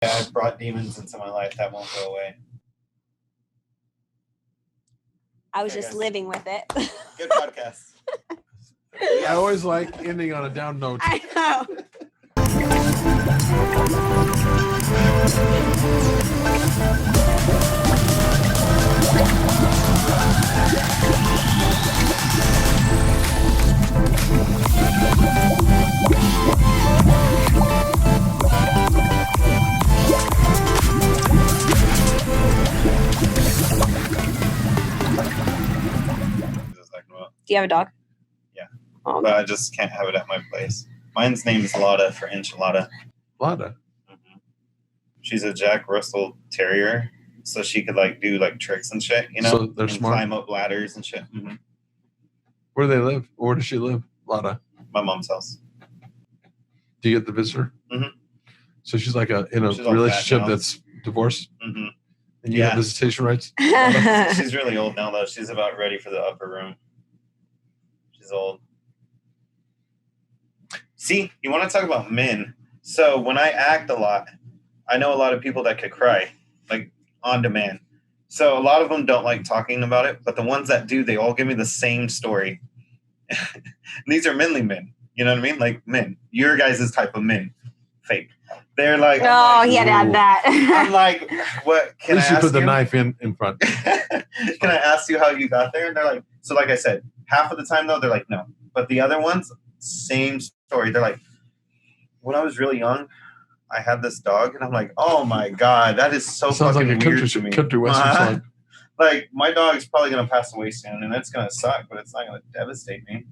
I've brought demons into my life that won't go away. I was just living with it. Good podcast. I always like ending on a down note. I know. Do you have a dog? Yeah. Oh, but I just can't have it at my place. Mine's name is Lotta for enchilada. Lotta? Mm-hmm. She's a Jack Russell Terrier, so she could like do like tricks and shit, you know? So they're and smart. Climb up ladders and shit. Mm-hmm. Where do they live? Or where does she live? Lotta? My mom's house. Do you get the visitor? Mm-hmm. So she's like in a She's all relationship fat now. that's divorced? Mm-hmm. And you have visitation rights? She's really old now, though. She's about ready for the upper room. She's old. See, you want to talk about men. So when I act a lot, I know a lot of people that could cry, like on demand. So a lot of them don't like talking about it, but the ones that do, they all give me the same story. These are manly men. You know what I mean? Like men. Your guys' type of men. Fake. They're like, he had to add that. I'm like, what? Can I At least you ask put the you? knife in front. Can I ask you how you got there? And they're like, so like I said, half of the time though, they're like, no. But the other ones, same story. They're like, when I was really young, I had this dog, and I'm like, oh my God, that is so Sounds fucking like a weird to me. country western song. Like, my dog's probably going to pass away soon, and it's going to suck, but it's not going to devastate me.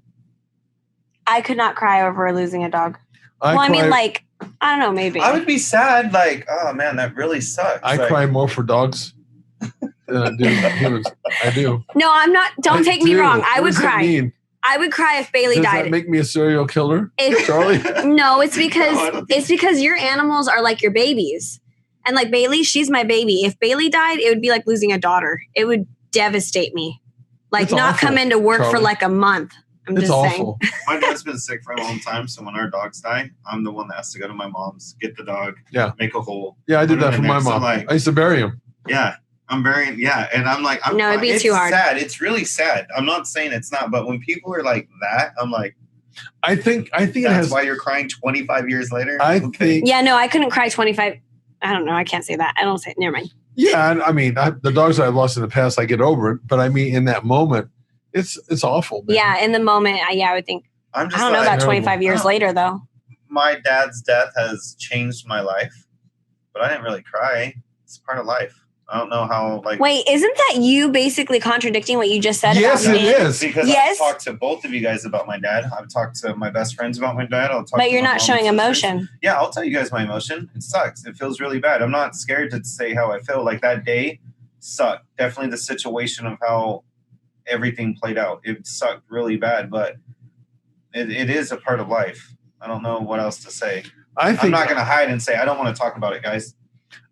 I could not cry over losing a dog. I cry, mean, like, I don't know, maybe. I would be sad, like, oh man, that really sucks. I like, cry more for dogs than I do humans. I do. No, I'm not. Don't take me wrong. I What would does that cry. mean? I would cry if Bailey Does died. that make me a serial killer, If- Charlie? No, it's because No, I don't think it's because your animals are like your babies. And like Bailey, she's my baby. If Bailey died, it would be like losing a daughter. It would devastate me. Like It's not awful, come into work for Charlie. like a month. I'm It's just awful. My dad's been sick for a long time, so when our dogs die, I'm the one that has to go to my mom's, get the dog, make a hole. Yeah, I did put that it for in my there. So, mom. like, I used to bury him. yeah, I'm burying, and I'm like, No, it'd be it's too hard. sad. It's really sad. I'm not saying it's not, but when people are like that, I'm like, I think it that's has. why you're crying 25 years later? I Okay. think. Yeah, no, I couldn't cry 25. I don't know. I can't say that. I don't say it. Never mind. Yeah, I mean, the dogs I've lost in the past, I get over it. But I mean, in that moment, it's awful. Man. Yeah, in the moment, I would think. I'm just I don't know like, about 25 years later, though. my dad's death has changed my life, but I didn't really cry. It's part of life. I don't know how, like. Wait, isn't that you basically contradicting what you just said Yes, about it me? is. Because Yes. I've talked to both of you guys about my dad. I've talked to my best friends about my dad. I'll talk But to you're my not mom showing and sisters. emotion. Yeah, I'll tell you guys my emotion. It sucks. It feels really bad. I'm not scared to say how I feel. Like that day sucked. Definitely the situation of how everything played out. It sucked really bad, but it is a part of life. I don't know what else to say. I think I'm not going to hide and say I don't want to talk about it, guys.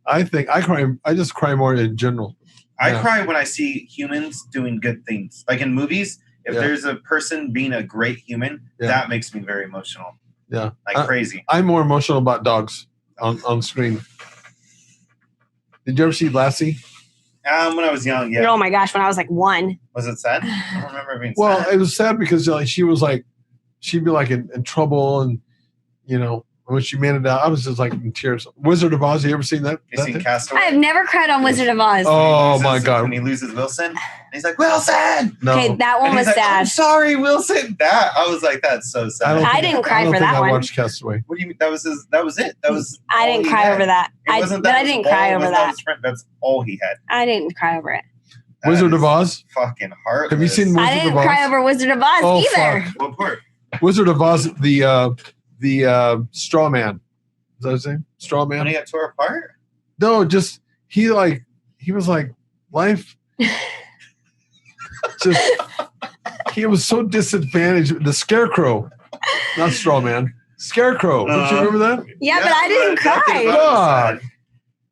I think I cry. I just cry more in general. I Yeah. cry when I see humans doing good things. Like in movies, if Yeah. there's a person being a great human, Yeah. that makes me very emotional. Yeah, Like crazy. I'm more emotional about dogs on screen. Did you ever see Lassie? When I was young, yeah. Oh my gosh, when I was like 1. Was it sad? I don't remember it being Well, sad. it was sad because like she was like, she'd be like in trouble, and you know when she made it out, I was just like in tears. Wizard of Oz. You ever seen that? You seen Castaway? I've never cried on Wizard of Oz. Oh my When God! he loses Wilson, and he's like, Wilson! No, Okay, that one And was he's like, I'm sad. sorry, Wilson. That I was like, that's so sad. I didn't cry don't for think that I one. watched Castaway. What do you mean? That was it. That was. I all didn't he cry had. over that. It wasn't But that I was didn't all- cry it over wasn't that. his friend. That's all he had. I didn't cry over it. That Wizard of is Oz. Fucking heartless. Have you seen Wizard I didn't of Oz? cry over Wizard of Oz Oh, either. fuck. What part? Wizard of Oz. The straw man. Is that his name? Straw When man. he got tore apart? No, just he was like life. Just he was so disadvantaged. The Scarecrow, not Straw Man. Scarecrow. Don't you remember that? Yeah, but I didn't nothing cry. about it was God. sad.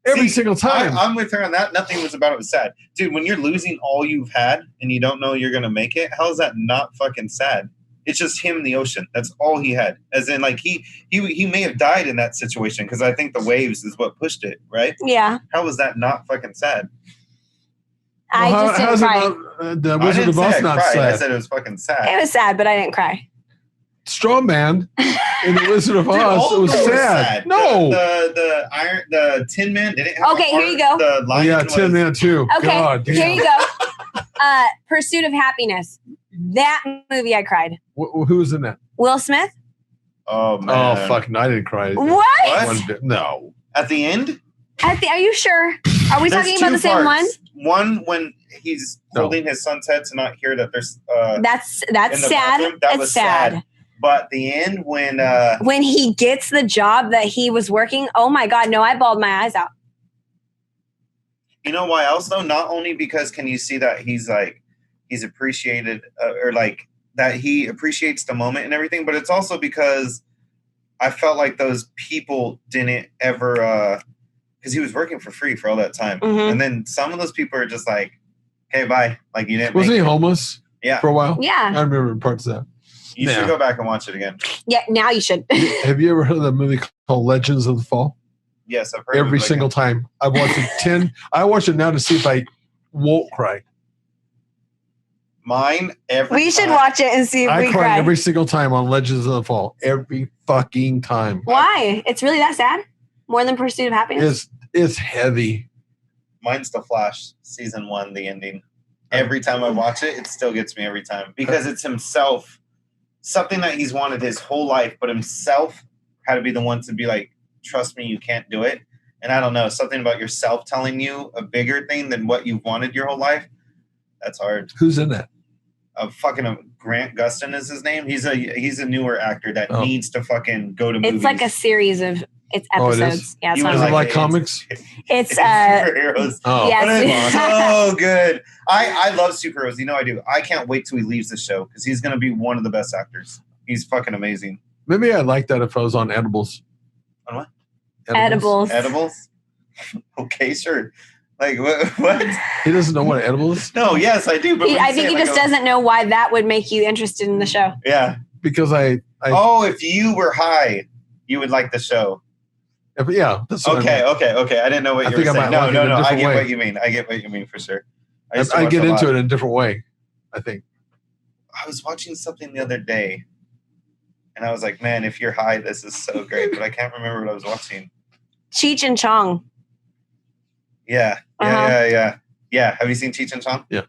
Every See, single time. I'm with her on that. Nothing was about it was sad. Dude, when you're losing all you've had and you don't know you're going to make it, how is that not fucking sad? It's just him in the ocean. That's all he had. As in, like, he may have died in that situation because I think the waves is what pushed it, right? Yeah. How was that not fucking sad? I just didn't cry. The Wizard of Oz not sad. I said it was fucking sad. It was sad, but I didn't cry. Straw Man in the Wizard of Oz. It was sad. No, the Tin Man didn't have. Okay, here you go. The lion Tin Man too. Okay, God, here you go. Pursuit of Happiness. That movie, I cried. Who was in that? Will Smith. Oh man. Oh fuck! No, I didn't cry. What? No. At the end. Are you sure? Are we talking about the same one? One when he's holding his son's head to not hear that there's. That's sad. That that's was sad. But the end when he gets the job that he was working, oh my God, no, I bawled my eyes out. You know why else though? Not only because can you see that he's appreciated or like that he appreciates the moment and everything, but it's also because I felt like those people didn't ever because he was working for free for all that time, and then some of those people are just like, "Okay, bye." Like you didn't. Wasn't he homeless? Yeah, for a while. Yeah, I remember parts of that. You should go back and watch it again. Yeah, now you should. Have you ever heard of that movie called Legends of the Fall? Yes, I've heard every single time. I've watched it I watch it now to see if I won't cry. Mine every. We should watch it and see if we cry every single time on Legends of the Fall. Every fucking time. Why? It's really that sad? More than Pursuit of Happiness? It's heavy. Mine's The Flash, season 1, the ending. Every time I watch it, it still gets me every time because it's himself. Something that he's wanted his whole life, but himself had to be the one to be like, trust me, you can't do it. And I don't know, something about yourself telling you a bigger thing than what you've wanted your whole life. That's hard. Who's in that? Grant Gustin is his name. He's a newer actor that needs to fucking go to movies. It's like a series of episodes. It is? Yeah, is it like comics? It's superheroes. Oh, yes. So good. I love superheroes. You know I do. I can't wait till he leaves the show because he's gonna be one of the best actors. He's fucking amazing. Maybe I'd like that if I was on edibles. On what? Edibles. Okay, sure. Like what? He doesn't know what an edible is? No, yes, I do. But I think he just doesn't know why that would make you interested in the show. Yeah. Because if you were high, you would like the show. Yeah. That's what okay. I didn't know what you were saying. No. I get way. what you mean. I get what you mean for sure. I get into it in a different way, I think. I was watching something the other day, and I was like, man, if you're high, this is so great. But I can't remember what I was watching. Cheech and Chong. Yeah. Yeah. Have you seen Cheech and Chong? Yeah.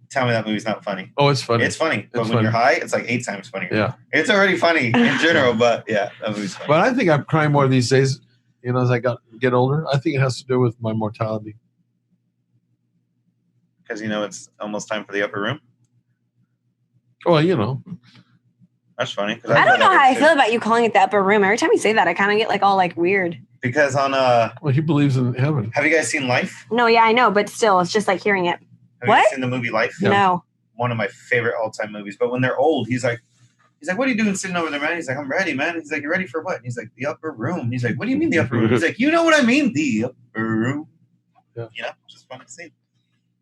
Tell me that movie's not funny. Oh, it's funny. It's funny. But when you're high, it's like 8 times funnier. Yeah. It's already funny in general, but yeah, that movie's funny. But I think I'm crying more these days, as I get older. I think it has to do with my mortality. Because, it's almost time for the upper room? Well, That's funny. I don't know how I feel about you calling it the upper room. Every time you say that, I kind of get like all like weird. Because on well, he believes in heaven. Have you guys seen Life? No, yeah, I know, but still, it's just like hearing it. Have you seen the movie Life? Yeah. No. One of my favorite all-time movies. But when they're old, he's like, what are you doing sitting over there, man? He's like, I'm ready, man. He's like, you ready for what? He's like, the upper room. He's like, what do you mean the upper room? He's like, you know what I mean? The upper room. Yeah. Just fun to see.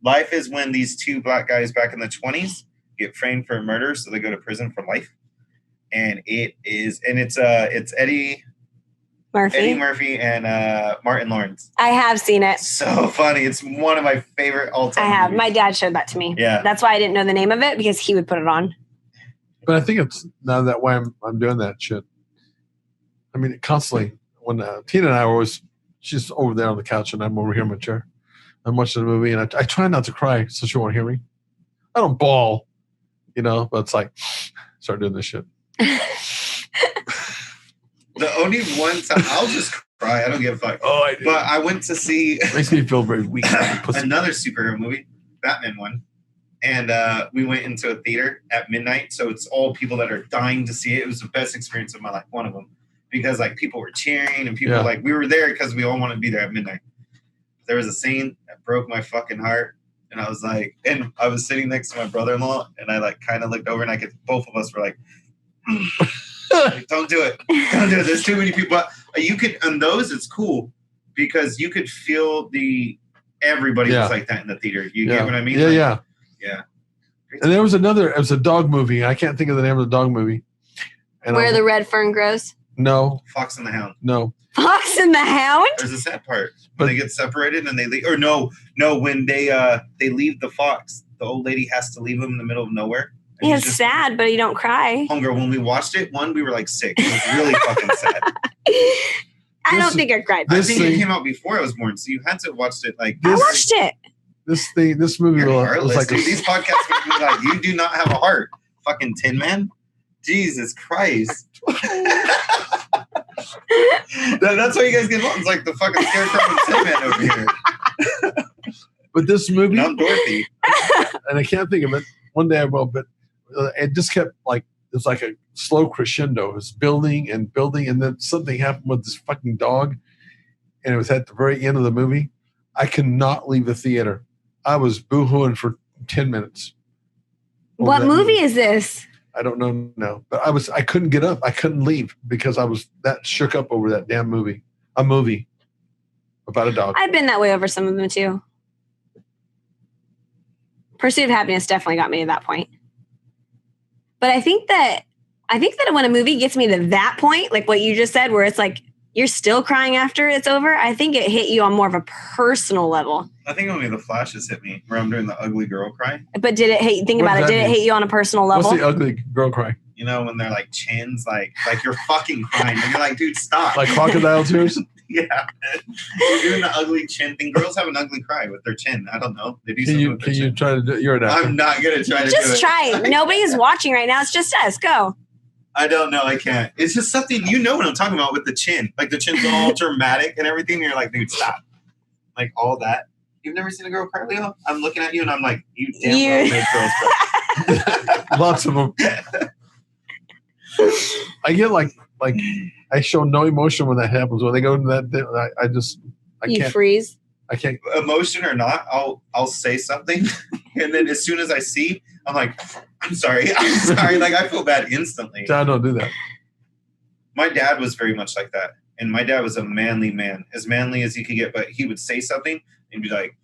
Life is when these 2 black guys back in the 20s get framed for murder, so they go to prison for life. And it's Eddie Murphy and Martin Lawrence. I have seen it. So funny. It's one of my favorite all-time I have. movies. My dad showed that to me. Yeah. That's why I didn't know the name of it, because he would put it on. But I think it's now that why I'm doing that shit. I mean, constantly when Tina and I she's over there on the couch and I'm over here in my chair. I'm watching the movie and I try not to cry so she won't hear me. I don't bawl, but it's like, start doing this shit. The only one time I'll just cry. I don't give a fuck. Oh, I do. But I went to see makes me feel very weak. another superhero movie, Batman one, and we went into a theater at midnight. So it's all people that are dying to see it. It was the best experience of my life, one of them, because like people were cheering and people we were there because we all wanted to be there at midnight. There was a scene that broke my fucking heart, and I was like, and I was sitting next to my brother-in-law, and I like kind of looked over, and I could both of us were like. Like, don't do it. Don't do it. There's too many people. You could, on those, it's cool because you could feel everybody was like that in the theater. You get what I mean? Yeah, yeah. And there was another. It was a dog movie. I can't think of the name of the dog movie. And Where the red fern grows? No. Fox and the Hound. No. Fox and the Hound? There's a sad part. When they get separated and they leave. Or no, when they leave the fox, the old lady has to leave him in the middle of nowhere. Yeah, it's sad, but you don't cry. Homegirl, when we watched it, we were like 6. It was really fucking sad. I don't think I cried. I think it came out before I was born, so you had to have watched it like I watched it. This movie was like these podcasts make me like, you do not have a heart. Fucking Tin Man. Jesus Christ. That's why you guys get along. It's like the fucking scarecrow and Tin Man over here. But this movie, I'm Dorothy. And I can't think of it. One day I will, but it just kept like, it was like a slow crescendo. It was building, and then something happened with this fucking dog, and it was at the very end of the movie. I could not leave the theater. I was boo-hooing for 10 minutes. What movie is this? I don't know now, but I couldn't get up. I couldn't leave because I was that shook up over that damn movie. A movie about a dog. I've been that way over some of them too. Pursuit of Happiness definitely got me to that point. But I think that when a movie gets me to that point, like what you just said, where it's like you're still crying after it's over, I think it hit you on more of a personal level. I think only the flashes hit me where I'm doing the ugly girl cry. But did it hit? Think about it. Did it hit you on a personal level? What's the ugly girl cry? You know, when they're like chins, like you're fucking crying, and you're like, dude, stop. Like crocodile tears. Yeah, you're doing the ugly chin thing. Girls have an ugly cry with their chin. I don't know. They do something with their Can chin. you try to do it? You're an actor. I'm not gonna try to do it. Just try it. Nobody's watching right now. It's just us. Go. I don't know. I can't. It's just something, you know what I'm talking about with the chin. Like the chin's all dramatic and everything. And you're like, dude, stop. Like all that. You've never seen a girl cry, Leo? I'm looking at you and I'm like, you damn well made girls cry. Lots of them. I get like I show no emotion when that happens. When they go into that, I You can't freeze. I can't. Emotion or not, I'll say something, and then as soon as I see, I'm like, I'm sorry. Like I feel bad instantly. I don't do that. My dad was very much like that, and my dad was a manly man, as manly as he could get. But he would say something and be like,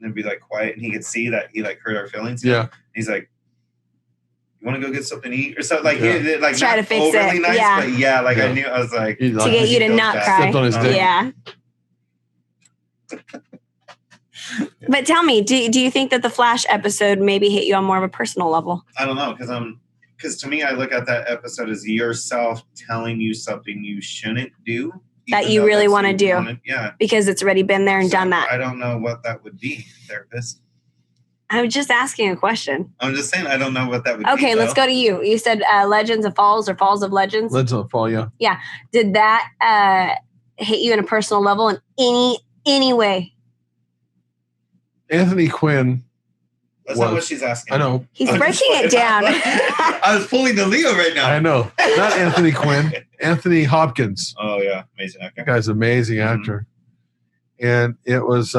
and be like quiet, and he could see that he like hurt our feelings. Yeah. He's like, you want to go get something to eat or something? Like, yeah. Like try to fix it. Nice, yeah. But yeah, like I knew, I was like, to get you to not cry. Stepped on his dick. Yeah. But tell me, do you think that the Flash episode maybe hit you on more of a personal level? I don't know, because to me, I look at that episode as yourself telling you something you shouldn't do. That you really want to do. Yeah. Because it's already been there and done that. I don't know what that would be, therapist. I'm just asking a question. I'm just saying I don't know what that would be. Okay, let's go to you. You said Legends of Falls or Falls of Legends. Legends of Fall, yeah. Yeah. Did that hit you in a personal level in any way? Anthony Quinn. That's not what she's asking. I know. He's breaking it down. I was pulling the Leo right now. I know. Not Anthony Quinn. Anthony Hopkins. Oh, yeah. Amazing actor. That guy's an amazing actor. Mm-hmm. And it was,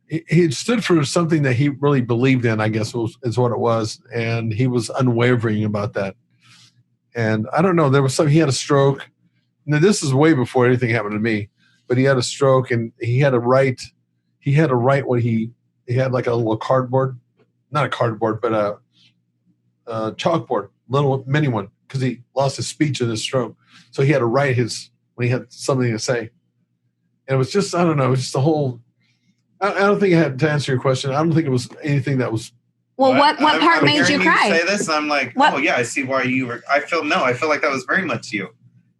he stood for something that he really believed in, I guess is what it was. And he was unwavering about that. And I don't know, he had a stroke. Now, this is way before anything happened to me, but he had a stroke and he had to write what he had like a little cardboard, not a cardboard, but a chalkboard, little mini one, because he lost his speech in his stroke. So he had to write when he had something to say. And it was just, I don't know, it was just the whole, I don't think I had to answer your question. I don't think it was anything that was. Well, what part made you cry? Say this, and I'm like, oh yeah, I see why you were. I feel like that was very much you,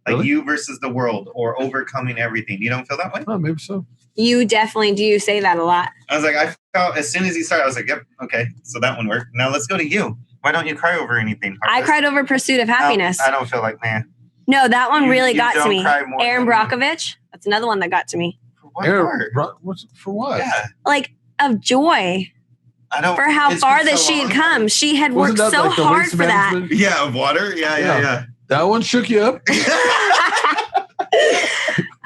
like really? You versus the world or overcoming everything. You don't feel that way? Oh, maybe so. You definitely do say that a lot. I was like, I felt as soon as he started, I was like, yep, okay, so that one worked. Now let's go to you. Why don't you cry over anything? I cried over Pursuit of Happiness. I don't feel like, man. No, that one really got to me. Aaron than Brockovich. That's another one that got to me. For what? Yeah. Like of joy. I don't. For how far that she had come. She had worked so like hard for that. Yeah, of water. Yeah. That one shook you up.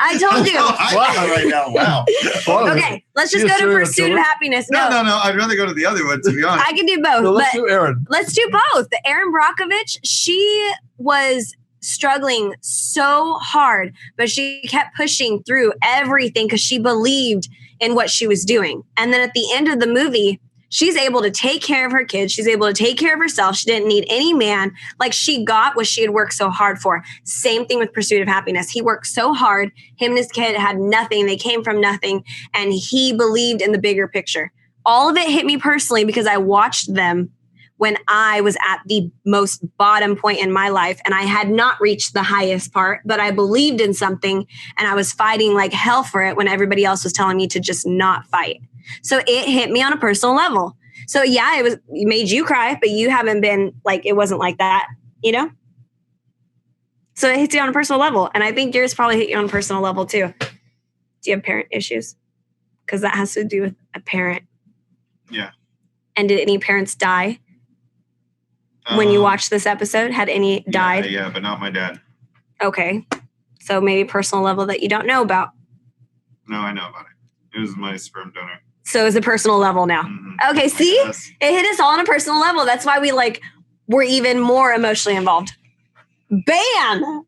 I told you. Right now. Wow. Okay, let's just go to Pursuit of Happiness. No. I'd rather go to the other one, to be honest. I can do both. No, let's do Aaron. Let's do both. The Aaron Brockovich, she was struggling so hard, but she kept pushing through everything because she believed in what she was doing. And then at the end of the movie, She's able to take care of her kids. She's able to take care of herself. She didn't need any man. Like, she got what she had worked so hard for. Same thing with Pursuit of Happiness. He worked so hard. Him and his kid had nothing. They came from nothing. And he believed in the bigger picture. All of it hit me personally because I watched them when I was at the most bottom point in my life and I had not reached the highest part, but I believed in something and I was fighting like hell for it when everybody else was telling me to just not fight. So it hit me on a personal level. So yeah, it made you cry, but you haven't been like, it wasn't like that, you know? So it hits you on a personal level. And I think yours probably hit you on a personal level too. Do you have parent issues? Because that has to do with a parent. Yeah. And did any parents die? When you watched this episode, had any died? Yeah, but not my dad. Okay. So maybe personal level that you don't know about. No, I know about it. It was my sperm donor. So it's a personal level now. Mm-hmm. Okay, see? It hit us all on a personal level. That's why we're even more emotionally involved. Bam!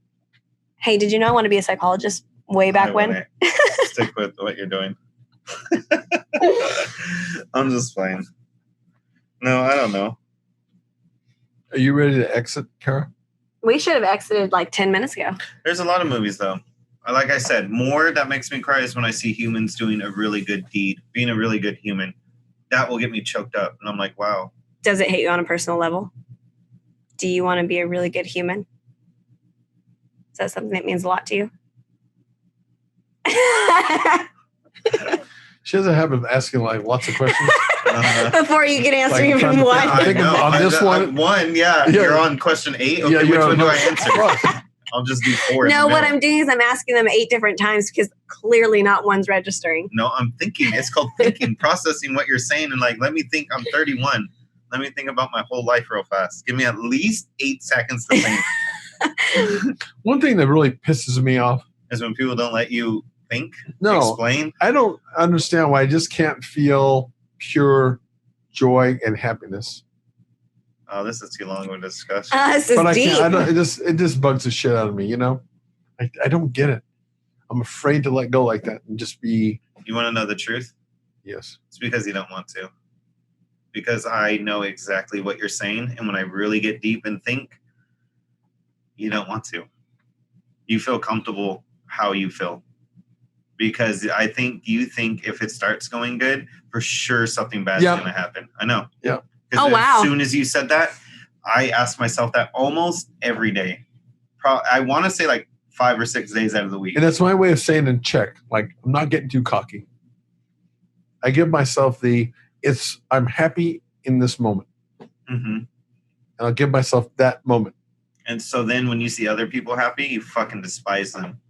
Hey, did you know I want to be a psychologist way back when? Stick with what you're doing. I'm just playing. No, I don't know. Are you ready to exit, Cara? We should have exited like 10 minutes ago. There's a lot of movies, though. Like I said, more that makes me cry is when I see humans doing a really good deed, being a really good human. That will get me choked up. And I'm like, wow. Does it hit you on a personal level? Do you want to be a really good human? Is that something that means a lot to you? She has a habit of asking like lots of questions. Before you can answer Like, even one. I think on this one. Yeah, you're on question 8. Okay, which one do I answer? I'll just do 4. No, what I'm doing is I'm asking them 8 different times because clearly not one's registering. No, I'm thinking. It's called thinking, processing what you're saying. And like, let me think. I'm 31. Let me think about my whole life real fast. Give me at least 8 seconds to think. One thing that really pisses me off is when people don't let you think, explain. I don't understand why I just can't feel pure joy and happiness. Oh, this is too long of a discussion. This is but deep. It just bugs the shit out of me, you know? I don't get it. I'm afraid to let go like that and just be... You want to know the truth? Yes. It's because you don't want to. Because I know exactly what you're saying, and when I really get deep and think, you don't want to. You feel comfortable how you feel. Because I think you think if it starts going good, for sure something bad is going to happen. I know. Yeah. Oh, wow. As soon as you said that, I ask myself that almost every day. I want to say like 5 or 6 days out of the week. And that's my way of saying in check. Like, I'm not getting too cocky. I give myself I'm happy in this moment. Mm-hmm. And I'll give myself that moment. And so then when you see other people happy, you fucking despise them.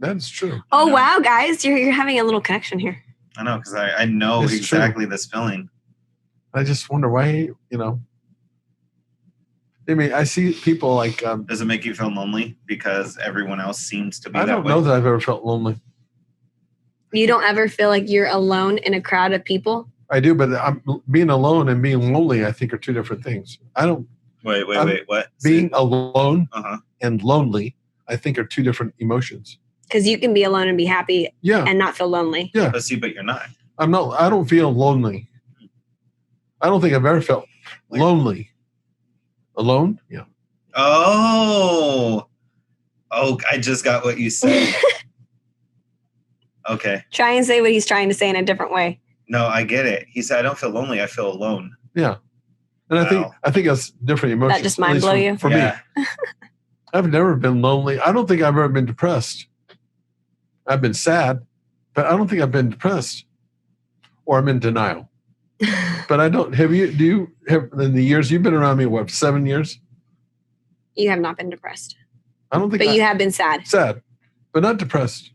That's true. Oh, wow, guys. You're having a little connection here. I know, because I know It's exactly true. this feeling. I just wonder why, I mean, I see people like... Does it make you feel lonely because everyone else seems to be that way? I don't know that I've ever felt lonely. You don't ever feel like you're alone in a crowd of people? I do, but being alone and being lonely, I think, are two different things. I don't... Wait, what? Being alone Uh-huh. and lonely, I think, are two different emotions. Because you can be alone and be happy and not feel lonely. Yeah. But see, but you're not. I don't feel lonely. I don't think I've ever felt lonely. Alone? Yeah. Oh, I just got what you said. Okay. Try and say what he's trying to say in a different way. No, I get it. He said, I don't feel lonely. I feel alone. Yeah. And I think that's different emotions. That just mind blow you? For me. I've never been lonely. I don't think I've ever been depressed. I've been sad, but I don't think I've been depressed. Or I'm in denial. But I don't. Do you have, in the years you've been around me, what, 7 years? You have not been depressed. I don't think. But you have been sad. Sad, but not depressed.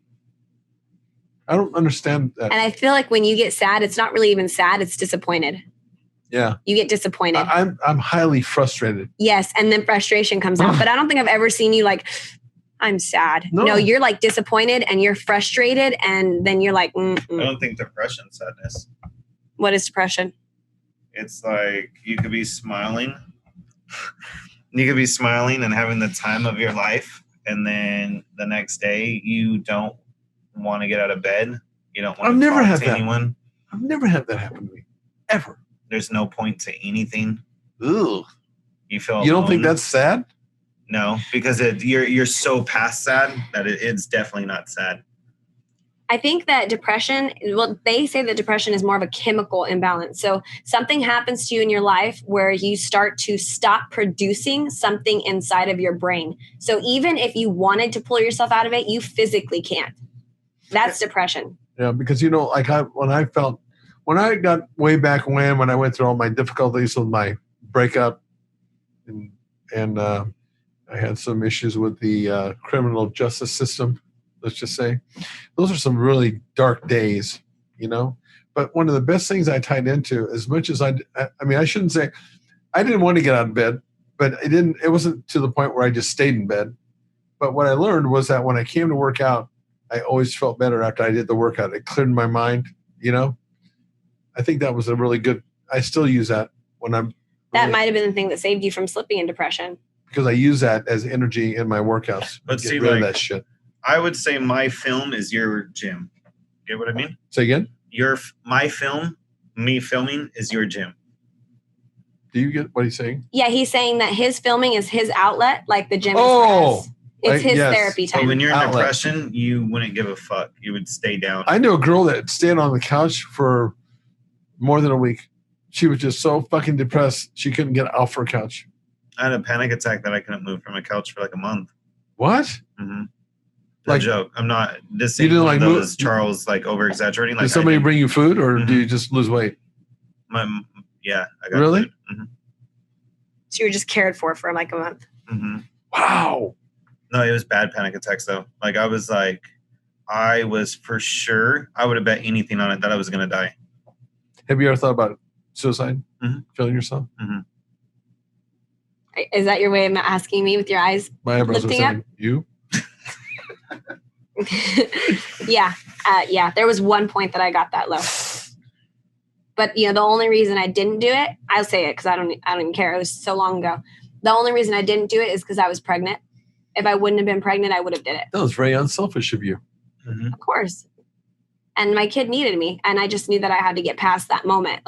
I don't understand that. And I feel like when you get sad, it's not really even sad. It's disappointed. Yeah. You get disappointed. I'm highly frustrated. Yes, and then frustration comes out. But I don't think I've ever seen you like, I'm sad. No, you're like disappointed and you're frustrated, and then you're like, I don't think depression's sadness. What is depression? It's like you could be smiling. You could be smiling and having the time of your life, and then the next day you don't want to get out of bed. You don't want to talk to anyone. I've never had that happen to me, ever. There's no point to anything. Ooh. You feel You don't think alone. that's sad? No, because you're so past sad that it's definitely not sad. I think that depression, well, they say that depression is more of a chemical imbalance. So something happens to you in your life where you start to stop producing something inside of your brain. So even if you wanted to pull yourself out of it, you physically can't. That's depression. Yeah, because like when I got way back when I went through all my difficulties with my breakup, and I had some issues with the criminal justice system. Let's just say, those are some really dark days, But one of the best things I tied into, as much as I mean, I shouldn't say I didn't want to get out of bed, but it wasn't to the point where I just stayed in bed. But what I learned was that when I came to work out, I always felt better after I did the workout. It cleared my mind, I think that was a really good, I still use that when I'm. That might have been the thing that saved you from slipping in depression. Because I use that as energy in my workouts. But get rid of that shit. I would say my film is your gym. Get what I mean? Say again? My film, me filming is your gym. Do you get what he's saying? Yeah, he's saying that his filming is his outlet, like the gym is Oh! for us. It's his therapy So time. when you're in Outlet. depression, you wouldn't give a fuck. You would stay down. I knew a girl that stayed on the couch for more than a week. She was just so fucking depressed, she couldn't get off her couch. I had a panic attack that I couldn't move from a couch for like a month. What? Mm-hmm. No Like- joke. I'm not. This You ain't didn't one like of move- those Charles like over exaggerating. Like Did somebody bring you food, or Mhm. do you just lose weight? Yeah, I got Really? Mm-hmm. So you were just cared for like a month. Mm-hmm. Wow. No, it was bad panic attacks though. Like I was for sure. I would have bet anything on it that I was gonna die. Have you ever thought about suicide? Mhm. Killing yourself? Is that your way of asking me with your eyes? My eyebrows are Lifting up? saying, you? Yeah. There was one point that I got that low. But the only reason I didn't do it, I'll say it because I don't even care. It was so long ago. The only reason I didn't do it is because I was pregnant. If I wouldn't have been pregnant, I would have did it. That was very unselfish of you. Mm-hmm. Of course. And my kid needed me, and I just knew that I had to get past that moment.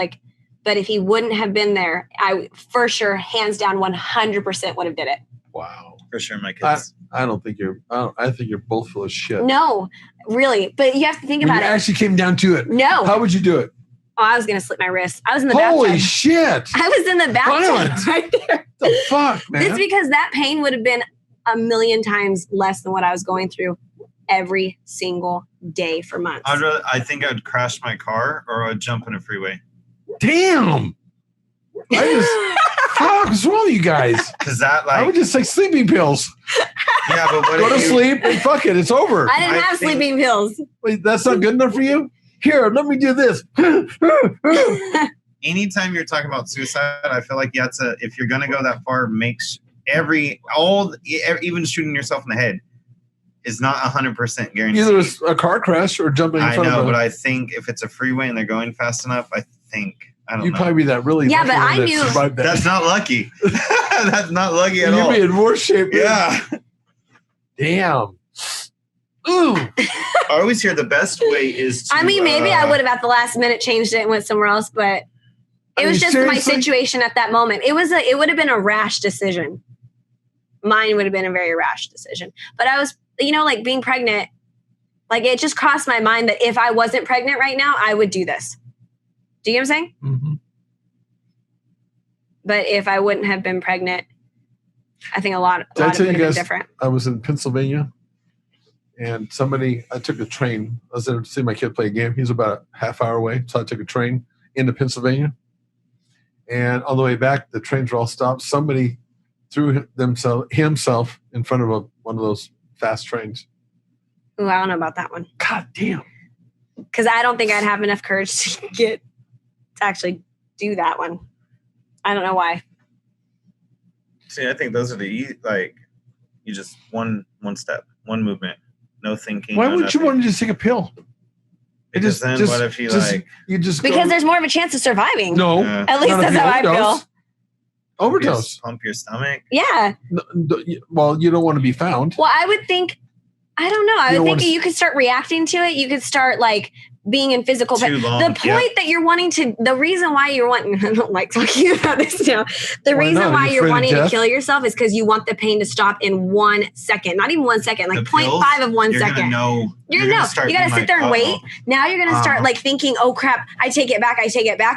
But if he wouldn't have been there, I for sure, hands down, 100% would have did it. Wow. For sure, my kids. I don't think you're. I think you're both full of shit. No, really. But you have to think When about you it. actually came down to it. No. How would you do it? Oh, I was going to slip my wrist. I was in the Holy bathtub. shit! I was in the Violent. bathtub right there. What the fuck, man? It's because that pain would have been a million times less than what I was going through every single day for months. I think I'd crash my car or I'd jump in a freeway. Damn! Fuck, what's wrong with you guys? Because that I would just take sleeping pills. yeah, but what Go if to you, sleep and fuck it, it's over. I didn't I have think- sleeping pills. Wait, that's not good enough for you? Here, let me do this. Anytime you're talking about suicide, I feel like you have to, if you're gonna go that far, even shooting yourself in the head is not 100% guaranteed. Either it's a car crash or jumping in I front know, of but a... I think if it's a freeway and they're going fast enough, I don't You'd know. probably be that really Yeah, lucky but one I that knew- survived that. That's not lucky. That's not lucky at all. You'd be in worse shape. Yeah. Damn. Ooh. I always hear the best way is to, I mean, maybe I would have at the last minute changed it and went somewhere else, but it was just my situation at that moment. It would have been a rash decision. Mine would have been a very rash decision. But I was, like being pregnant, like it just crossed my mind that if I wasn't pregnant right now, I would do this. Do you get what I'm saying? Mm-hmm. But if I wouldn't have been pregnant, I think a lot Did I of it tell would you have been guys, different. I was in Pennsylvania and I took a train. I was there to see my kid play a game. He's about a half hour away. So I took a train into Pennsylvania. And on the way back, the trains were all stopped. Somebody threw himself in front of one of those fast trains. Ooh, I don't know about that one. God damn. Because I don't think I'd have enough courage to actually do that one. I don't know why. See, I think those are you just one step, one movement, no thinking. Why no wouldn't you nothing. want to just take a pill? Because then what if you you just Because go, there's more of a chance of surviving. no. At least not if that's you how I overdose. feel. Overdose. pump your stomach? Yeah. Well, you don't want to be found. Well, I would think, I don't know. I You don't would want think to- you could start reacting to it. You could start being in physical pain. The point that you're wanting to, the reason why you're wanting, I don't like talking about this now. The reason why you're wanting to kill yourself is because you want the pain to stop in 1 second, not even 1 second, like 0.5 of 1 second. You're gonna you got to sit there and wait. Now you're going to start like thinking, oh crap, I take it back.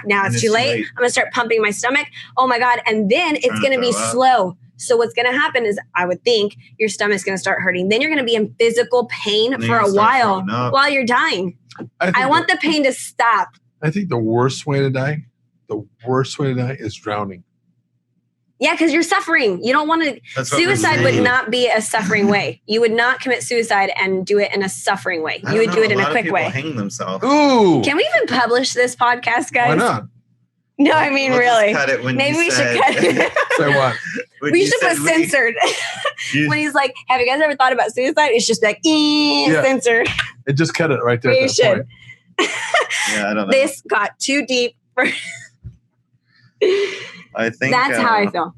Now it's too late. I'm going to start pumping my stomach. Oh my God. And then it's going to be slow. So what's going to happen is, I would think, your stomach's going to start hurting. Then you're going to be in physical pain for a while you're dying. I want the pain to stop. I think the worst way to die is drowning. Yeah, because you're suffering. You don't want to. Suicide would not be a suffering way. You would not commit suicide and do it in a suffering way. You would do it in a quick way. Hang themselves. Ooh. Can we even publish this podcast, guys? Why not? No, I mean, really. Cut it when maybe we should cut it. Say what? We should put censored. When he's like, have you guys ever thought about suicide? It's just like, censored. It just cut it right there. You should. Yeah, I don't know. This got too deep. I think that's how I feel.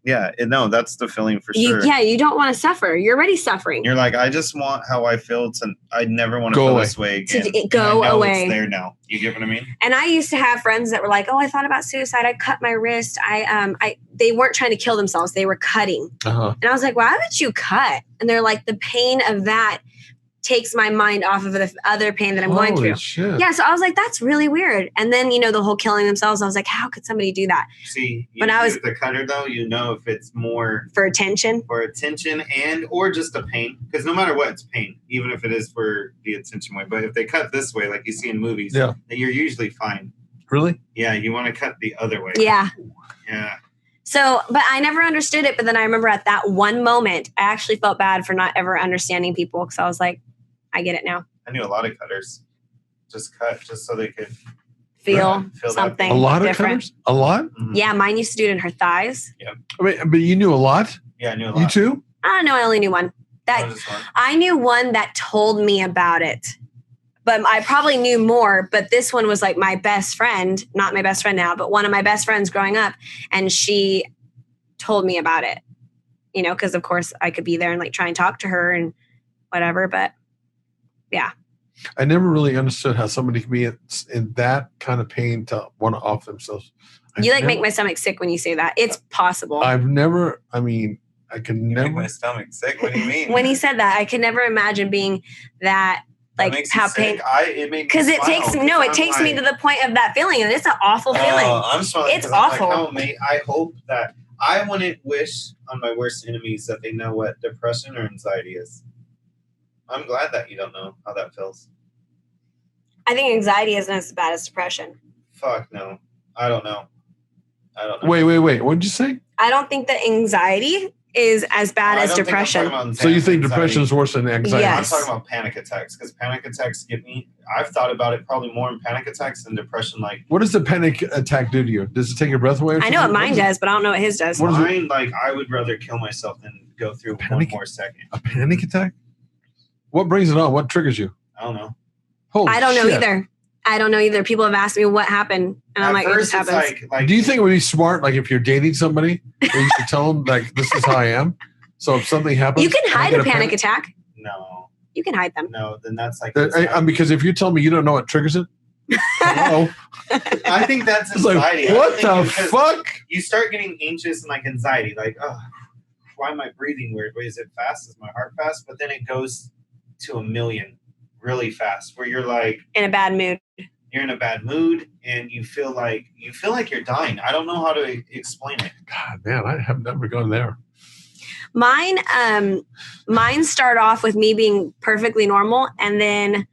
Yeah, no, that's the feeling for sure. Yeah, you don't want to suffer. You're already suffering. You're like, I just want how I feel to. I never want to feel this way again. Go away. It's there now. You get what I mean? And I used to have friends that were like, "Oh, I thought about suicide. I cut my wrist. They weren't trying to kill themselves. They were cutting." And I was like, "Why would you cut?" And they're like, "The pain of that takes my mind off of the other pain that I'm going through." Shit. Yeah, so I was like, that's really weird. And then, the whole killing themselves, I was like, how could somebody do that? See, when I was the cutter, though, if it's more for attention and or just the pain, because no matter what, it's pain, even if it is for the attention way. But if they cut this way, like you see in movies, then you're usually fine. Really? Yeah, you want to cut the other way. Yeah. Yeah. So, but I never understood it. But then I remember at that one moment, I actually felt bad for not ever understanding people, because I was like, I get it now. I knew a lot of cutters just cut just so they could feel something. A lot different. Of cutters? A lot? Mm-hmm. Yeah, mine used to do it in her thighs. Yeah. I mean, but you knew a lot? Yeah, I knew a lot. You too? I don't know. I only knew one. I knew one that told me about it. But I probably knew more. But this one was like my best friend, not my best friend now, but one of my best friends growing up. And she told me about it, because of course I could be there and like try and talk to her and whatever. But yeah. I never really understood how somebody can be in that kind of pain to want to off themselves. Make my stomach sick when you say that. It's possible. I could never. Make my stomach sick. What do you mean? When he said that, I could never imagine being that, like how pain. Because it takes me to the point of that feeling, and it's an awful feeling. I'm smiling. It's awful. I hope that I wouldn't wish on my worst enemies that they know what depression or anxiety is. I'm glad that you don't know how that feels. I think anxiety isn't as bad as depression. Fuck no. I don't know. Wait. What did you say? I don't think that anxiety is as bad as depression. So you think depression is worse than anxiety? Yes. I'm talking about panic attacks, because panic attacks get me. I've thought about it probably more in panic attacks than depression. Like, what does the panic attack do to you? Does it take your breath away? I know what mine does, but I don't know what his does. Mine, like, I would rather kill myself than go through one more second. A panic attack? What brings it on? What triggers you? I don't know. I don't know either. People have asked me what happened, and I'm like, it just happens. Do you think it would be smart, like if you're dating somebody, you should tell them, like, this is how I am? So if something happens, you can hide a panic attack. No. You can hide them. No, then that's like... because if you tell me you don't know what triggers it, hello. I think that's anxiety. Like, what the fuck? You start getting anxious and like anxiety, like, oh, why am I breathing weird? Wait, is it fast? Is my heart fast? But then it goes to 1,000,000 really fast, where you're like... in a bad mood. You're in a bad mood, and you feel like you're dying. I don't know how to explain it. God, man, I have never gone there. Mine start off with me being perfectly normal, and then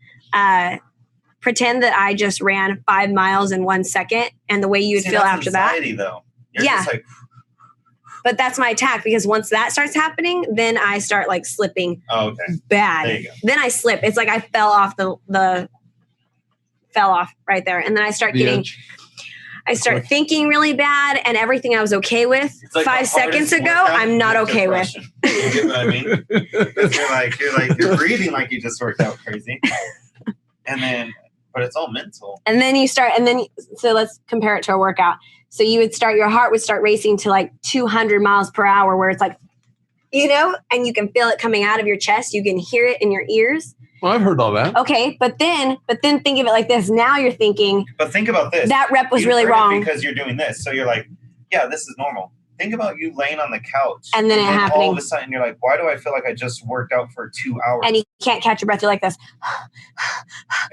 pretend that I just ran 5 miles in 1 second, and the way you would feel after anxiety, that. Though. You're just like... But that's my attack, because once that starts happening, then I start like slipping. Oh, okay. Bad. There you go. Then I slip. It's like I fell off fell off right there, and then I start thinking really bad, and everything I was okay with like 5 seconds ago, I'm not okay with. You get what I mean? You're breathing like you just worked out crazy, but it's all mental. And then so let's compare it to a workout. So your heart would start racing to like 200 miles per hour, where it's like, and you can feel it coming out of your chest. You can hear it in your ears. Well, I've heard all that. Okay, but then think of it like this. Now you're thinking. But think about this. That rep was really wrong because you're doing this. So you're like, yeah, this is normal. Think about you laying on the couch. And then it happening. All of a sudden you're like, why do I feel like I just worked out for 2 hours? And you can't catch your breath. You're like this.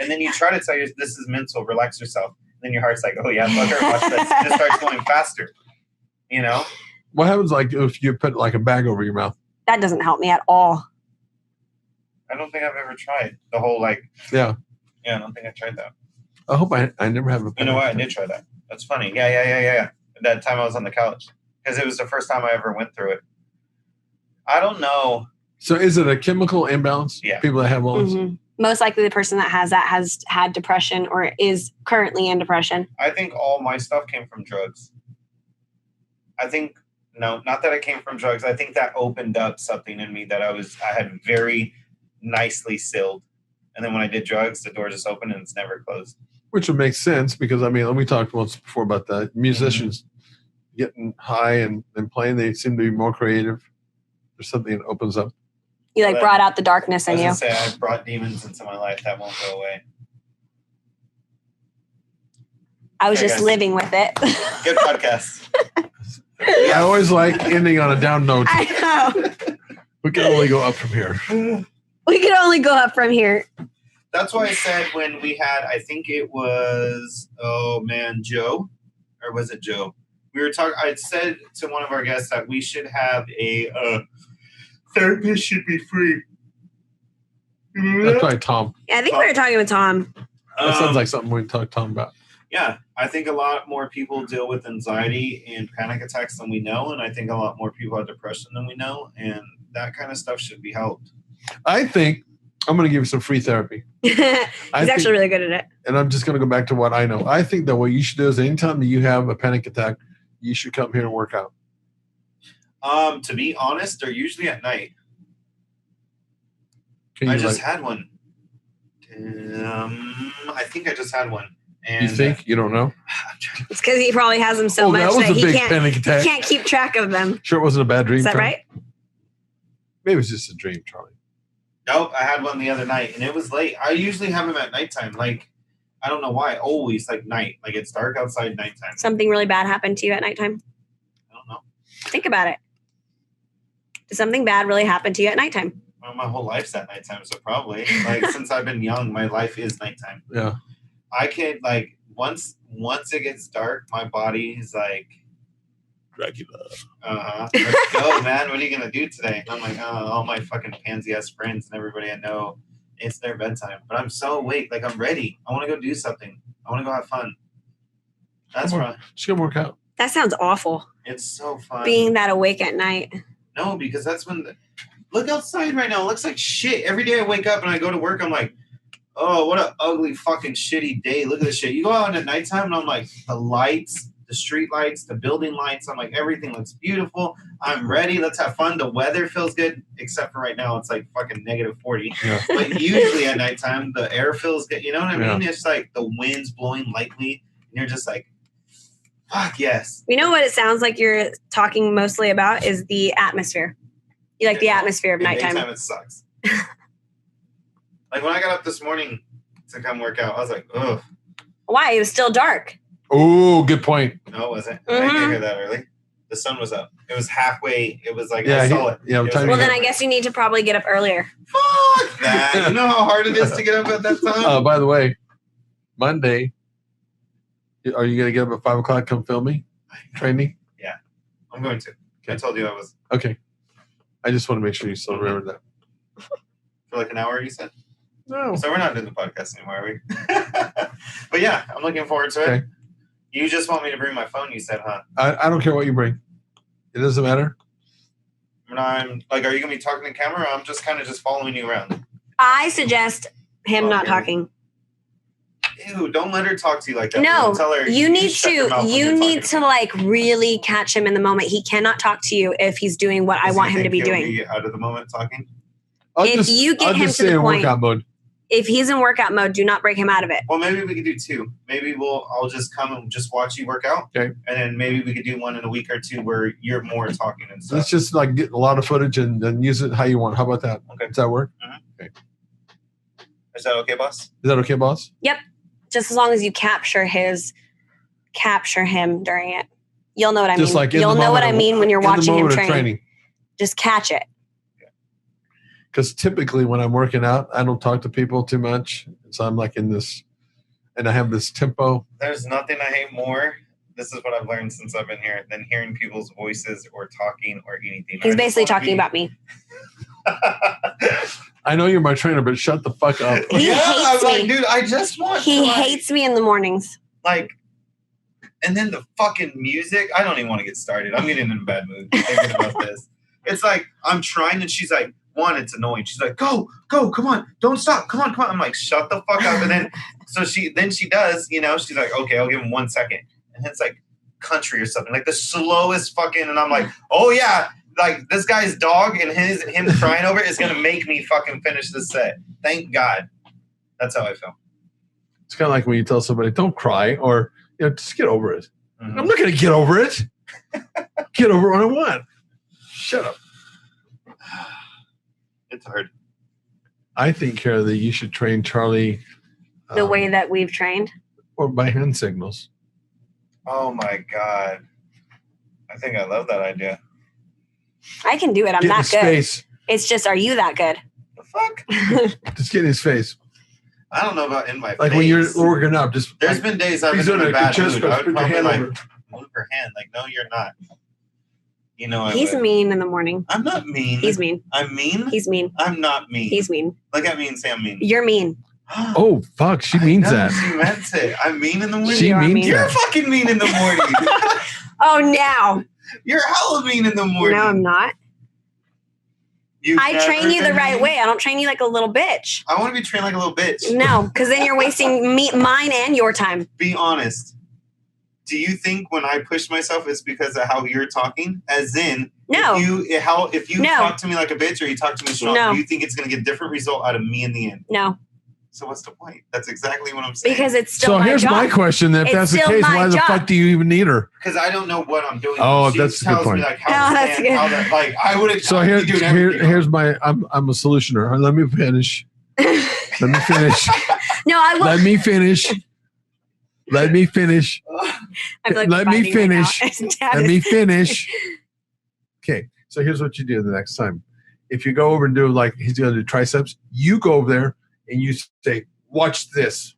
And then you try to tell you this is mental. Relax yourself. And then your heart's like, oh yeah, fucker, watch this. It just starts going faster. You know? What happens like if you put like a bag over your mouth? That doesn't help me at all. I don't think I've ever tried the whole like. Yeah. Yeah, I don't think I tried that. I hope I never have a. You know what? I did try that. That's funny. Yeah. That time I was on the couch because it was the first time I ever went through it. I don't know. So is it a chemical imbalance? Yeah. People that have loans. Mm-hmm. Most likely the person that has that has had depression or is currently in depression. I think all my stuff came from drugs. No, not that it came from drugs. I think that opened up something in me that I had very nicely sealed. And then when I did drugs, the door just opened and it's never closed. Which would make sense because, I mean, we talked once before about that. Musicians getting high and playing, they seem to be more creative. There's something that opens up. You brought out the darkness in you. I was going to say, I brought demons into my life that won't go away. I was just living with it. Good podcast. I always like ending on a down note. I know. We can only go up from here. We can only go up from here. That's why I said when we had, I think it was, Joe, or was it Joe? We were talking. I said to one of our guests that we should have a therapist should be free. That's probably Tom. Yeah, I think we were talking with Tom. That sounds like something we talk to Tom about. Yeah, I think a lot more people deal with anxiety and panic attacks than we know, and I think a lot more people have depression than we know, and that kind of stuff should be helped. I think I'm going to give you some free therapy. He's actually really good at it. And I'm just going to go back to what I know. I think that what you should do is anytime that you have a panic attack, you should come here and work out. To be honest, they're usually at night. I just had one. I think I just had one. And you think? You don't know? It's because he probably has them so much that he can't keep track of them. Sure it wasn't a bad dream? Is that Charlie? right? Maybe it was just a dream, Charlie. Nope, I had one the other night, and it was late. I usually have them at nighttime. Like, I don't know why. Always, like, night. Like, it's dark outside nighttime. Something really bad happened to you at nighttime? I don't know. Think about it. Did something bad really happen to you at nighttime? Well, my whole life's at nighttime, so probably. Like, since I've been young, my life is nighttime. Yeah. I can, like, once it gets dark, my body is like, Dracula. Let's go, man. What are you going to do today? And I'm like, all my fucking pansy-ass friends and everybody I know, it's their bedtime. But I'm so awake. Like, I'm ready. I want to go do something. I want to go have fun. That's right. Just go work out. That sounds awful. It's so fun. Being that awake at night. No, because that's when look outside right now. It looks like shit. Every day I wake up and I go to work, I'm like, oh, what an ugly fucking shitty day. Look at this shit. You go out at nighttime and I'm like, the lights, the street lights, the building lights. I'm like, everything looks beautiful. I'm ready. Let's have fun. The weather feels good, except for right now. It's like fucking -40. Yeah. But usually at nighttime, the air feels good. You know what I mean? It's like the wind's blowing lightly and you're just like, fuck yes. You know what it sounds like you're talking mostly about is the atmosphere. You like the atmosphere of nighttime. Daytime, it sucks. Like when I got up this morning to come work out, I was like, ugh. Why? It was still dark. Oh, good point. No, it wasn't. I didn't hear that early. The sun was up. It was halfway. It was like, I saw it. Yeah, well, then I guess you need to probably get up earlier. Fuck that. You know how hard it is to get up at that time? By the way, Monday, are you going to get up at 5 o'clock, come film me? Train me? Yeah, I'm going to. Okay. I told you I was. Okay. I just want to make sure you still remember that. For like an hour, you said? No. So we're not doing the podcast anymore, are we? But yeah, I'm looking forward to it. Okay. You just want me to bring my phone, you said, huh? I don't care what you bring. It doesn't matter. When I'm like, are you going to be talking to camera? Or I'm just kind of just following you around. I suggest him not talking. Ew, don't let her talk to you like that. No, tell her, you need to like really catch him in the moment. He cannot talk to you if he's doing what I want him to be doing. Be out of the moment talking? You get him to the point. Workout mode. If he's in workout mode, do not break him out of it. Well, maybe we could do two. Maybe I'll just come and just watch you work out. Okay. And then maybe we could do one in a week or two where you're more talking and stuff. Let's just like get a lot of footage and use it how you want. How about that? Okay. Does that work? Mm-hmm. Okay. Is that okay, boss? Is that okay, boss? Yep. Just as long as you capture him during it. You'll know what I mean. Like you'll know what I mean when you're watching him training. Just catch it. Because typically when I'm working out, I don't talk to people too much. So I'm like in this, and I have this tempo. There's nothing I hate more. This is what I've learned since I've been here, than hearing people's voices or talking or anything. He's basically talking about me. I know you're my trainer, but shut the fuck up. He hates me. Like, dude, I just want He hates me in the mornings. Like, and then the fucking music. I don't even want to get started. I'm getting in a bad mood thinking about this. It's like, I'm trying, and she's like, one, it's annoying. She's like, go, come on, don't stop, come on. I'm like, shut the fuck up. And then, so she does, she's like, okay, I'll give him 1 second. And it's like country or something, like the slowest fucking, and I'm like, oh yeah, like this guy's dog and him crying over it is going to make me fucking finish this set. Thank God. That's how I feel. It's kind of like when you tell somebody, don't cry, or, just get over it. Mm-hmm. I'm not going to get over it. Get over what I want. Shut up. It's hard. I think, Cara, that you should train Charlie the way that we've trained, or by hand signals. Oh my God! I think I love that idea. I can do it. I'm not good. Face. It's just, are you that good? The fuck? Just get in his face. I don't know about in my face. Like when you're working up, just. There's been days I've been in a bad mood. I would probably like move her hand. Like, no, you're not. He's mean in the morning. I'm not mean. He's mean. I'm mean? He's mean. I'm not mean. He's mean. Look at me and say I'm mean. You're mean. Oh, fuck. She means that. She meant it. I'm mean in the morning. She means You're fucking mean in the morning. Oh, now. You're hella mean in the morning. No, I'm not. I train you the right way. I don't train you like a little bitch. I want to be trained like a little bitch. No, because then you're wasting mine and your time. Be honest. Do you think when I push myself, it's because of how you're talking? As in, no. If you talk to me like a bitch or you talk to me strong, do you think it's going to get a different result out of me in the end? No. So what's the point? That's exactly what I'm saying. Because it's still my here's job. My question. If that's the case, why the fuck do you even need her? Because I don't know what I'm doing. Oh, that's a good point. Me, like, that's good. Like, I would have. So here's my. I'm a solutioner. Let me finish. Let me finish. No, I will. Let me finish. Let me finish. Like let me finish. Let me finish. Okay, so here's what you do the next time. If you go over and do like he's going to do triceps, you go over there and you say, "Watch this."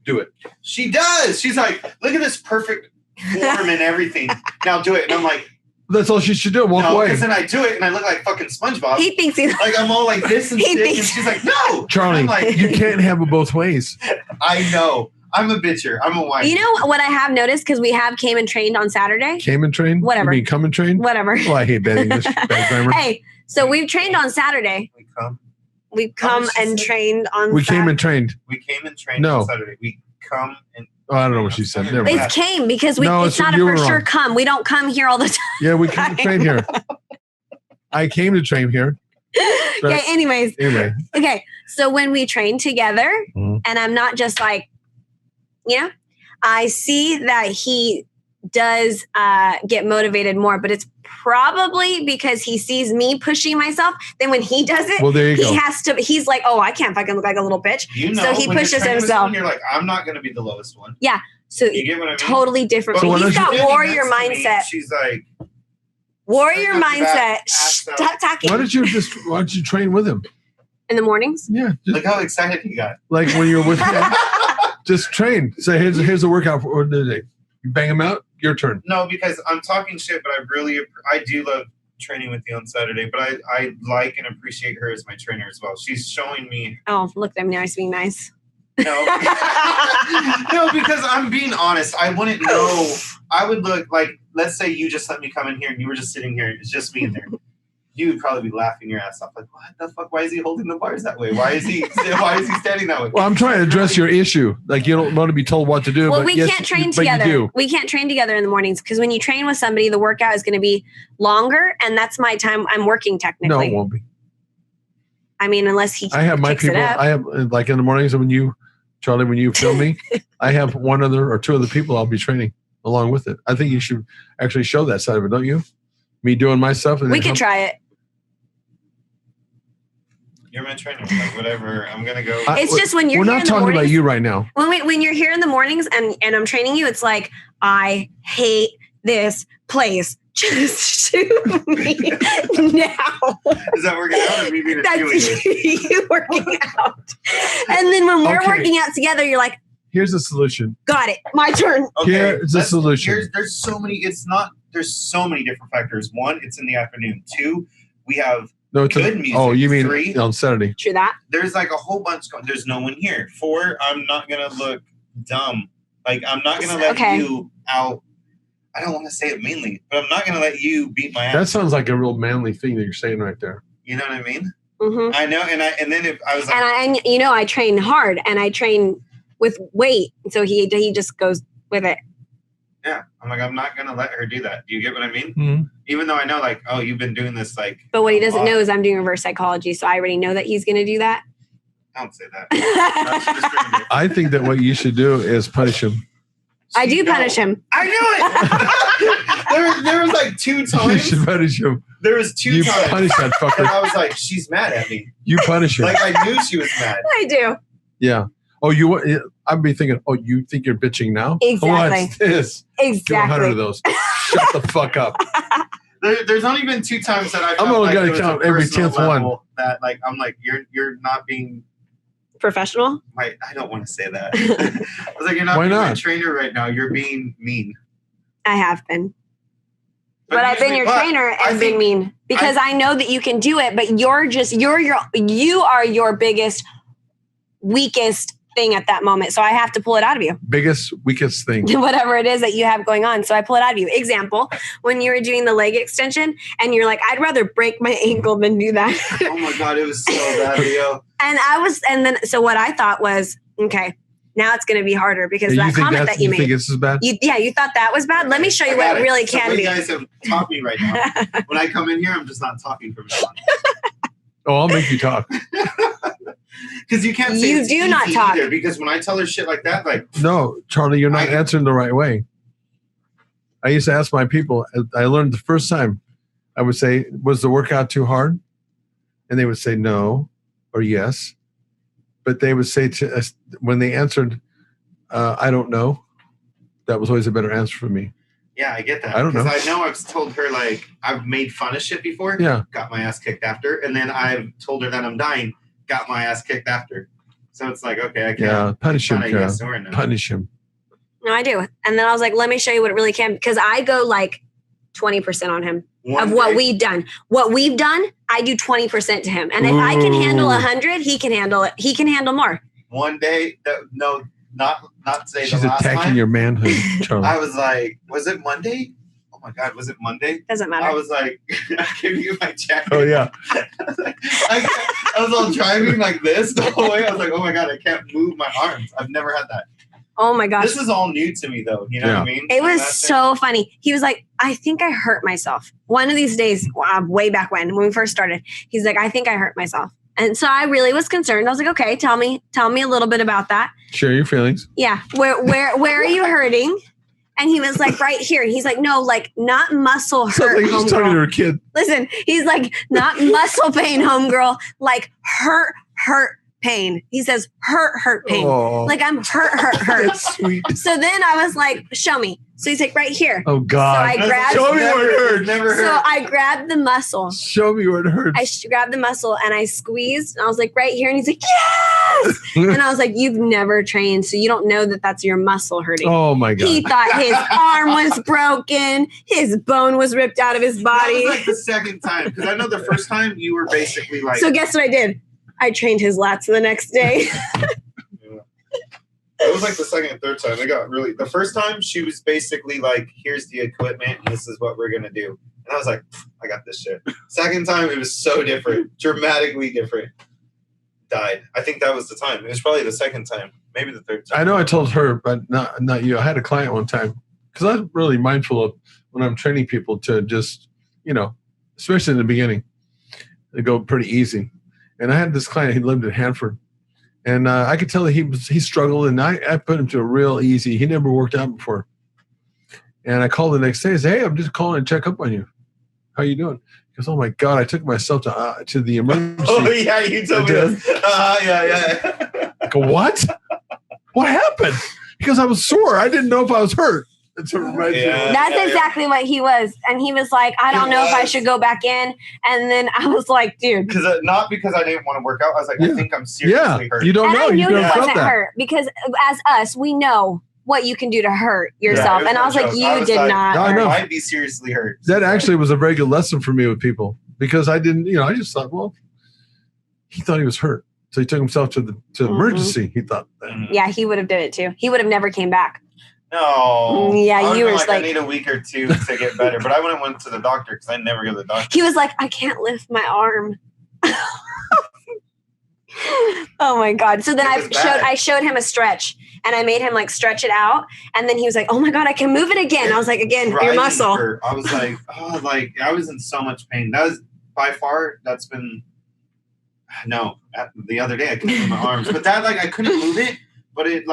Do it. She does. She's like, "Look at this perfect form and everything." Now do it, and I'm like, "That's all she should do. Walk away." Because then I do it, and I look like fucking SpongeBob. He thinks he's like I'm all like this and stick, and she's like, "No, Charlie, like, you can't have it both ways." I know. I'm a bitcher. I'm a whiner. You know what I have noticed, because we have came and trained on Saturday. Came and trained? Whatever. You mean come and train? Whatever. Well, I hate bad English. Bad grammar. Hey, so we've trained on Saturday. We've come and trained on We came and trained. We came and trained on Saturday. We come and... Oh, I don't know what she said. Never mind. It's came because it's not a for sure come. We don't come here all the time. Yeah, we came to train here. I came to train here. Okay, anyways. Anyway. Okay, so when we train together, and I'm not just like, I see that he does get motivated more, but it's probably because he sees me pushing myself. Then when he does it, well, there you go. He's like, oh, I can't fucking look like a little bitch. So he pushes himself. You're like, I'm not going to be the lowest one. Yeah. So you get what I mean? Totally different. So he's got warrior mindset. She's like, warrior mindset. Stop talking. Why don't you train with him? In the mornings? Yeah. Look how excited he got. Like when you're with him. Just train. Say, here's a workout for the day. You bang them out, your turn. No, because I'm talking shit, but I do love training with you on Saturday, but I like and appreciate her as my trainer as well. She's showing me. Oh, look, I'm nice being nice. No. No, because I'm being honest. I wouldn't know. I would look like, let's say you just let me come in here and you were just sitting here. It's just me in there. You would probably be laughing your ass off. Like, what the fuck? Why is he holding the bars that way? Why is he standing that way? Well, I'm trying to address your issue. Like, you don't want to be told what to do. Well, we can't train together. We can't train together in the mornings because when you train with somebody, the workout is going to be longer, and that's my time. I'm working technically. No, it won't be. I mean, unless he. I have my people. I have like in the mornings when you, Charlie, when you film me, I have one other or two other people I'll be training along with it. I think you should actually show that side of it, don't you? Me doing my stuff. And we could try it. You're my trainer. Like, whatever. I'm going to go. It's just when you're We're here not in the talking about mornings- you right now. When you're here in the mornings and I'm training you, it's like, I hate this place. Just shoot me now. Is that working out or me being a That's cheerleader? you working out. And then when we're Okay. working out together, you're like, Here's the solution. got it. My turn. Here's the solution. There's so many different factors. One, it's in the afternoon. Two, we have No, it's good music. Oh, you mean 3, on Saturday? True that. there's like a whole bunch going. There's no one here. 4, I'm not going to look dumb. Like, I'm not going to let Okay. you out. I don't want to say it meanly, but I'm not going to let you beat my ass. That sounds like a real manly thing that you're saying right there. You know what I mean? Mm-hmm. I know. And then if I was like, And I train hard and I train with weight. So he just goes with it. yeah, I'm like, I'm not going to let her do that. Do you get what I mean? Mm-hmm. Even though I know, like, oh, you've been doing this, like, But what he a doesn't lot. know is I'm doing reverse psychology. So I already know that he's going to do that. Don't say that. That's restrictive. I think that what you should do is punish him. I do No. punish him. I knew it. there was like 2 You times. should punish him. There was 2 You times. punish that And fucker. I was like, she's mad at me. You punish him. Like, I knew she was mad. I do. Yeah. Oh, I'd be thinking, oh, you think you're bitching now? Exactly. What's this? Do 100 Exactly. of those. Shut the fuck up. There's only been 2 times that I felt I'm only like gonna there was a count every personal 10th one. level that, like, I'm like, you're not being Professional. I don't want to say that. I was like, you're not Why being my not? trainer right now. You're being mean. I have been. But I've been your trainer and been mean because I know that you can do it, but you are your biggest, weakest thing at that moment. So I have to pull it out of you. Biggest, weakest thing. Whatever it is that you have going on. So I pull it out of you. Example, when you were doing the leg extension and you're like, I'd rather break my ankle than do that. Oh my God, it was so bad, Leo. So what I thought was, okay, now it's going to be harder because that comment that you think made. this is bad? You thought that was bad? Let me show you what it really can be. You guys have taught me right now. When I come in here, I'm just not talking from now on. Oh, I'll make you talk. Because you can't say You it's do not easy talk. either, because when I tell her shit like that, like, No, Charlie, you're not answering the right way. I used to ask my people, I learned the first time, I would say, was the workout too hard? And they would say no or yes. But they would say to us, when they answered, I don't know, that was always a better answer for me. yeah, I get that. I don't know. Because I know I've told her, like, I've made fun of shit before. Yeah. Got my ass kicked after. And then I've told her that I'm dying. Got my ass kicked after. So it's like, okay, I can't. Yeah, punish him, Kinda Kara. yes or no. Punish him. No, I do. And then I was like, let me show you what it really can, because I go like 20% on him One of what day- we've done. What we've done, I do 20% to him. And if I can handle Ooh. 100, he can handle it. He can handle more. One day, no, not say She's the last attacking time. your manhood, Charlie. I was like, was it Monday? Oh my God, was it Monday? Doesn't I matter. was like, I give you my jacket. Oh, yeah. I was all driving like this the whole way. I was like, oh my God, I can't move my arms. I've never had that. Oh my gosh. This was all new to me though. You know what I mean? It was That's so funny. He was like, I think I hurt myself. One of these days, way back when we first started, he's like, I think I hurt myself. And so I really was concerned. I was like, okay, tell me a little bit about that. Share your feelings. Yeah. Where are you hurting? And he was like, right here. And he's like, no, like not muscle Sounds hurt, like he's talking to homegirl. her kid. Listen, he's like, not muscle pain, homegirl, like hurt pain. He says, hurt pain. Oh, Like I'm hurt. that's sweet. So then I was like, show me. So he's like, right here. Oh, God. So I grabbed- Show me where it hurts. Never So hurt. I grabbed the muscle. Show me where it hurts. I grabbed the muscle and I squeezed. And I was like, right here. And he's like, yes. And I was like, you've never trained, so you don't know that that's your muscle hurting. Oh, my God. He thought his arm was broken. His bone was ripped out of his That body. was like the second time. Because I know the first time you were basically like, So guess what I did? I trained his lats the next day. it was like the second and third time. It got really, the first time she was basically like, here's the equipment. And this is what we're going to do. And I was like, I got this shit. Second time, it was so different, dramatically different. Died. I think that was the time. It was probably the second time, maybe the third time. I know I told her, but not you. I had a client one time because I'm really mindful of when I'm training people to just, especially in the beginning, they go pretty easy. And I had this client, he lived in Hanford. And I could tell that he struggled, and I put him to a real easy. He never worked out before. And I called the next day and said, hey, I'm just calling to check up on you. How you doing? He goes, oh my God, I took myself to the emergency. Oh yeah, you told me this. Yeah. I go, what? What happened? Because I was sore. I didn't know if I was hurt. That's exactly what he was. And he was like, I don't know if I should go back in. And then I was like, dude. Not because I didn't want to work out. I was like, I think I'm seriously hurt. You don't know. I knew you he wasn't hurt because as us, we know what you can do to hurt yourself. And I was like, you did not. I might be seriously hurt. That actually was a very good lesson for me with people because I didn't, I just thought, well, he thought he was hurt. So he took himself to the emergency. He thought that. Yeah, he would have done it too. He would have never came back. No. Yeah, you were like, I need a week or two to get better. But I went to the doctor because I never go to the doctor. He was like, I can't lift my arm. Oh my God. So then I showed him a stretch and I made him like stretch it out. And then he was like, oh my God, I can move it again. I was like, again, your muscle. I was like, I was in so much pain. That was by far, that's been, no, the other day I couldn't move my arms. But that, I couldn't move it, but it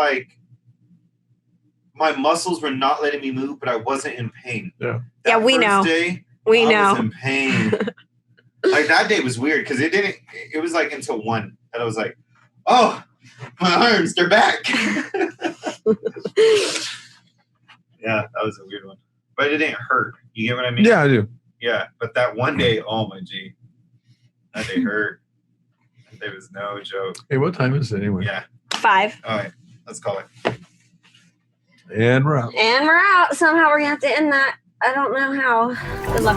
my muscles were not letting me move, but I wasn't in pain. Yeah. That we know. Day, we I know. was in pain. That day was weird because it was until 1 and I was like, oh, my arms, they're back. Yeah, that was a weird one. But it didn't hurt. You get what I mean? Yeah, I do. Yeah, but that one day, oh my G, that day hurt. That day was no joke. Hey, what time is it anyway? Yeah. 5. All right, let's call it. And we're out. And we're out. Somehow we're going to have to end that. I don't know how. Good luck.